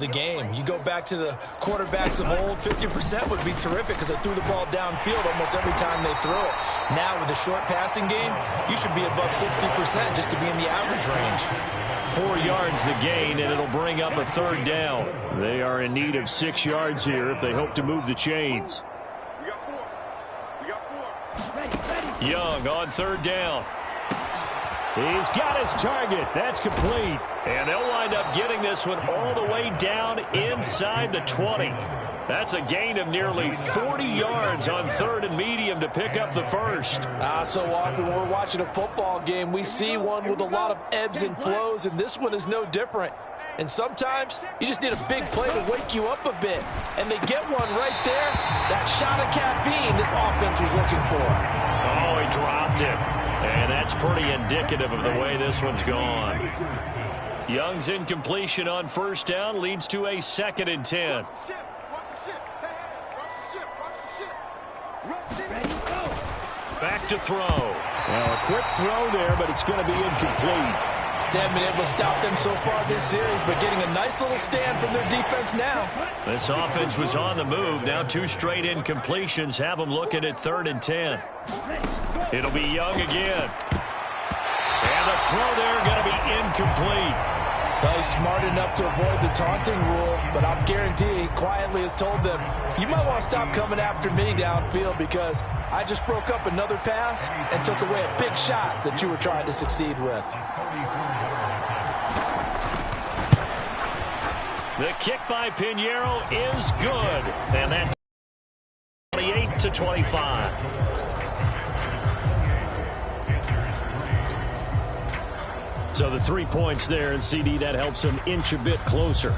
the game. You go back to the quarterbacks of old, 50% would be terrific because they threw the ball downfield almost every time they threw it. Now with the short passing game, you should be above 60% just to be in the average range. 4 yards the gain, and it'll bring up a third down. They are in need of 6 yards here if they hope to move the chains. Young on third down. He's got his target. That's complete. And they'll wind up getting this one all the way down inside the 20. That's a gain of nearly 40 yards on third and medium to pick up the first. So often when we're watching a football game, we see one with a lot of ebbs and flows, and this one is no different. And sometimes you just need a big play to wake you up a bit. And they get one right there. That shot of caffeine this offense was looking for. Oh, he dropped it. And that's pretty indicative of the way this one's gone. Young's incompletion on first down leads to a 2nd and 10. Back to throw. Well, a quick throw there, but it's going to be incomplete. They haven't been able to stop them so far this series, but getting a nice little stand from their defense now. This offense was on the move. Now 2 straight incompletions have them looking at 3rd and 10. It'll be Young again. And the throw there going to be incomplete. Well, he's smart enough to avoid the taunting rule, but I'm guaranteeing he quietly has told them, you might want to stop coming after me downfield because I just broke up another pass and took away a big shot that you were trying to succeed with. The kick by Piñeiro is good. And that's 28-25. So the 3 points there, and CD, that helps them inch a bit closer.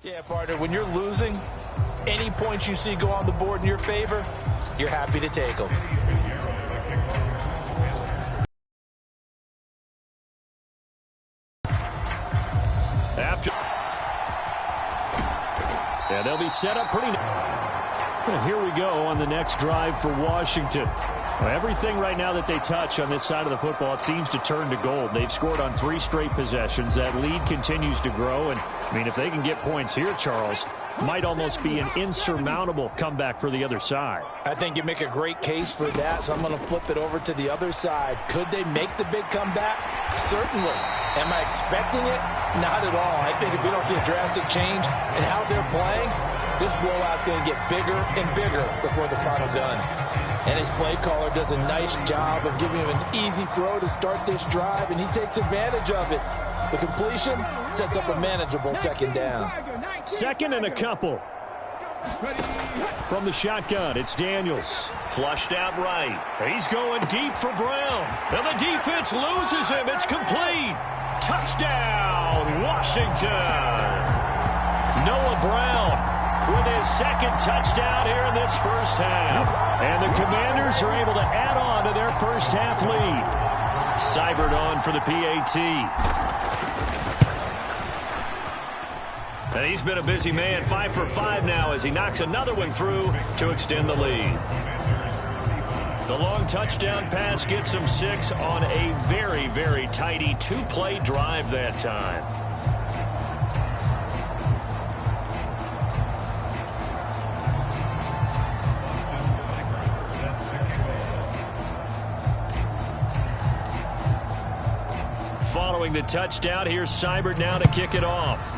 Yeah, partner, when you're losing, any points you see go on the board in your favor, you're happy to take them. Yeah, they'll be set up pretty. Here we go on the next drive for Washington. Well, everything right now that they touch on this side of the football, it seems to turn to gold. They've scored on 3 straight possessions. That lead continues to grow. And, I mean, if they can get points here, Charles, might almost be an insurmountable comeback for the other side. I think you make a great case for that, so I'm going to flip it over to the other side. Could they make the big comeback? Certainly. Am I expecting it? Not at all. I think if we don't see a drastic change in how they're playing, this blowout's going to get bigger and bigger before the final done. And his play caller does a nice job of giving him an easy throw to start this drive, and he takes advantage of it. The completion sets up a manageable second down. Second and a couple. From the shotgun, it's Daniels. Flushed out right. He's going deep for Brown. And the defense loses him. It's complete. Touchdown, Washington. Noah Brown with his second touchdown here in this first half. And the Commanders are able to add on to their first half lead. Seibert on for the PAT. And he's been a busy man, 5 for 5 now as he knocks another one through to extend the lead. The long touchdown pass gets him 6 on a very, very tidy 2-play drive that time. Following the touchdown, here's Seibert now to kick it off.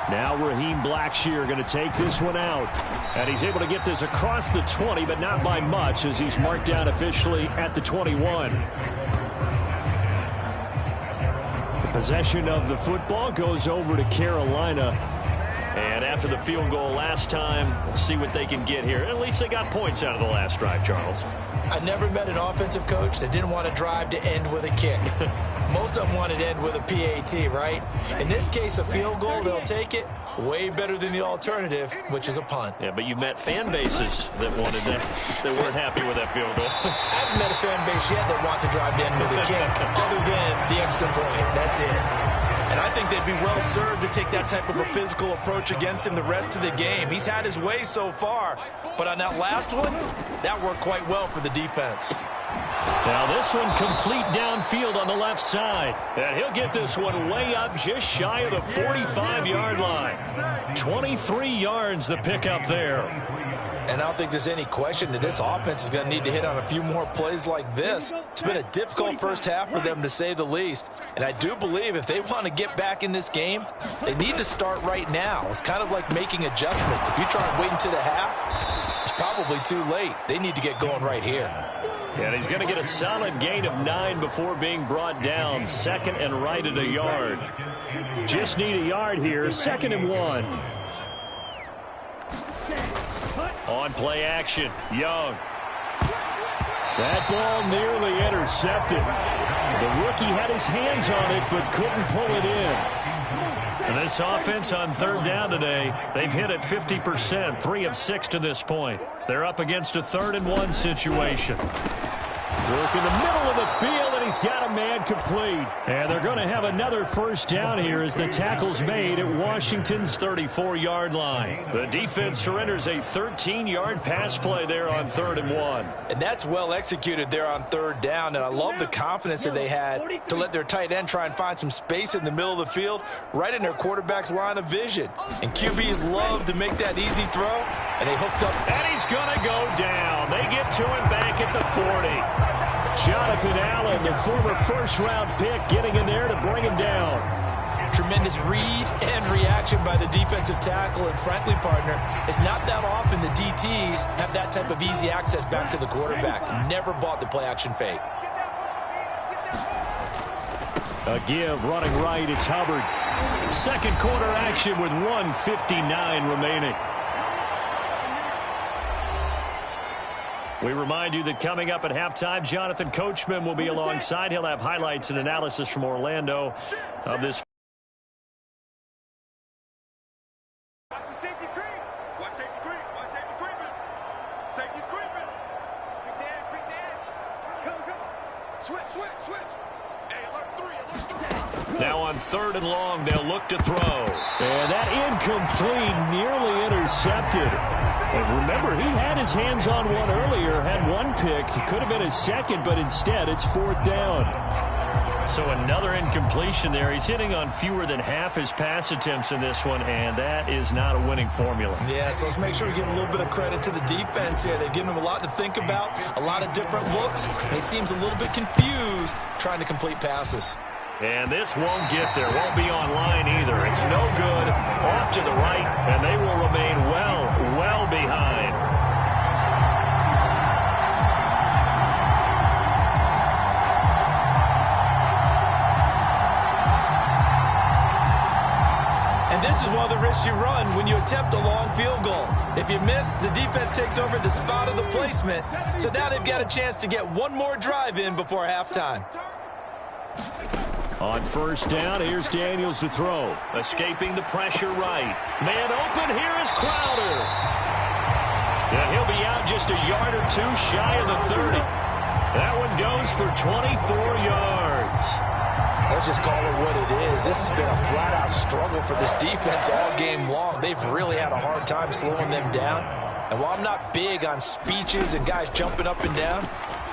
Now Raheem Blackshear going to take this one out. And he's able to get this across the 20, but not by much as he's marked down officially at the 21. The possession of the football goes over to Carolina. And after the field goal last time, we'll see what they can get here. At least they got points out of the last drive, Charles. I never met an offensive coach that didn't want a drive to end with a kick. Most of them wanted to end with a PAT, right? In this case, a field goal, they'll take it. Way better than the alternative, which is a punt. Yeah, but you've met fan bases that wanted that, that weren't happy with that field goal. I haven't met a fan base yet that wants a drive to end with a kick, other than the extra point. That's it. And I think they'd be well served to take that type of a physical approach against him the rest of the game. He's had his way so far, but on that last one, that worked quite well for the defense. Now this one complete downfield on the left side. And he'll get this one way up just shy of the 45-yard line. 23 yards the pickup there. And I don't think there's any question that this offense is going to need to hit on a few more plays like this. It's been a difficult first half for them, to say the least. And I do believe if they want to get back in this game, they need to start right now. It's kind of like making adjustments. If you try and wait until the half, it's probably too late. They need to get going right here. And he's going to get a solid gain of 9 before being brought down. Second and right at a yard. Just need a yard here. Second and 1. On play action, Young. That ball nearly intercepted. The rookie had his hands on it but couldn't pull it in. And this offense on third down today, they've hit it 50%, 3 of 6 to this point. They're up against a 3rd and 1 situation. Work in the middle of the field, and he's got a man complete. And they're going to have another first down here as the tackle's made at Washington's 34-yard line. The defense surrenders a 13-yard pass play there on 3rd and 1. And that's well executed there on 3rd down, and I love the confidence that they had to let their tight end try and find some space in the middle of the field, right in their quarterback's line of vision. And QBs love to make that easy throw, and they hooked up. And he's going to go down. They get to him back at the 40. Jonathan Allen, the former first-round pick, getting in there to bring him down. Tremendous read and reaction by the defensive tackle, and frankly, partner, it's not that often the DTs have that type of easy access back to the quarterback. Never bought the play-action fake. A give, running right, it's Hubbard. Second quarter action with 1:59 remaining. We remind you that coming up at halftime, Jonathan Coachman will be alongside. He'll have highlights and analysis from Orlando of this. Watch the safety creep. Watch safety creep. Watch safety creeping. Safety's creeping. Quick the edge. Go. Switch. Hey, alert 3. Now on 3rd and long, they'll look to throw. And that incomplete, nearly intercepted. And remember, he had his hands on one earlier, had one pick. It could have been his second, but instead it's 4th down. So another incompletion there. He's hitting on fewer than half his pass attempts in this one, and that is not a winning formula. Yeah, so let's make sure we give a little bit of credit to the defense here. They've given him a lot to think about, a lot of different looks, and he seems a little bit confused trying to complete passes. And this won't get there, won't be online either. It's no good, off to the right, and they will remain well behind. And this is one of the risks you run when you attempt a long field goal. If you miss, the defense takes over at the spot of the placement. So now they've got a chance to get one more drive in before halftime. On 1st down, here's Daniels to throw. Escaping the pressure right. Man open, here is Crowder. Yeah, he'll be out just a yard or two shy of the 30. That one goes for 24 yards. Let's just call it what it is. This has been a flat-out struggle for this defense all game long. They've really had a hard time slowing them down. And while I'm not big on speeches and guys jumping up and down,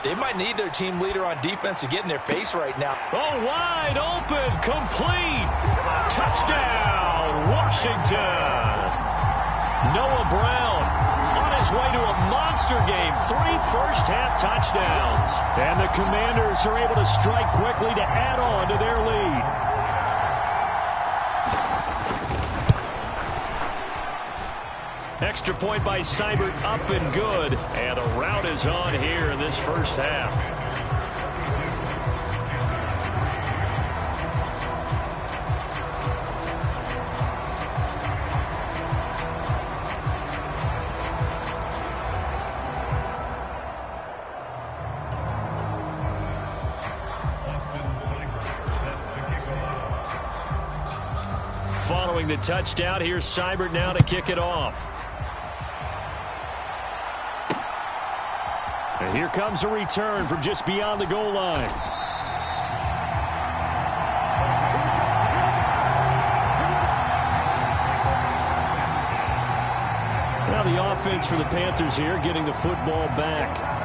they might need their team leader on defense to get in their face right now. Oh, wide open, complete. Touchdown, Washington. Noah Brown on his way to a monster game. 3 first-half touchdowns. And the Commanders are able to strike quickly to add on to their lead. Extra point by Seibert, up and good. And the route is on here in this first half. Following the touchdown, here's Seibert now to kick it off. And here comes a return from just beyond the goal line. Now the offense for the Panthers here getting the football back.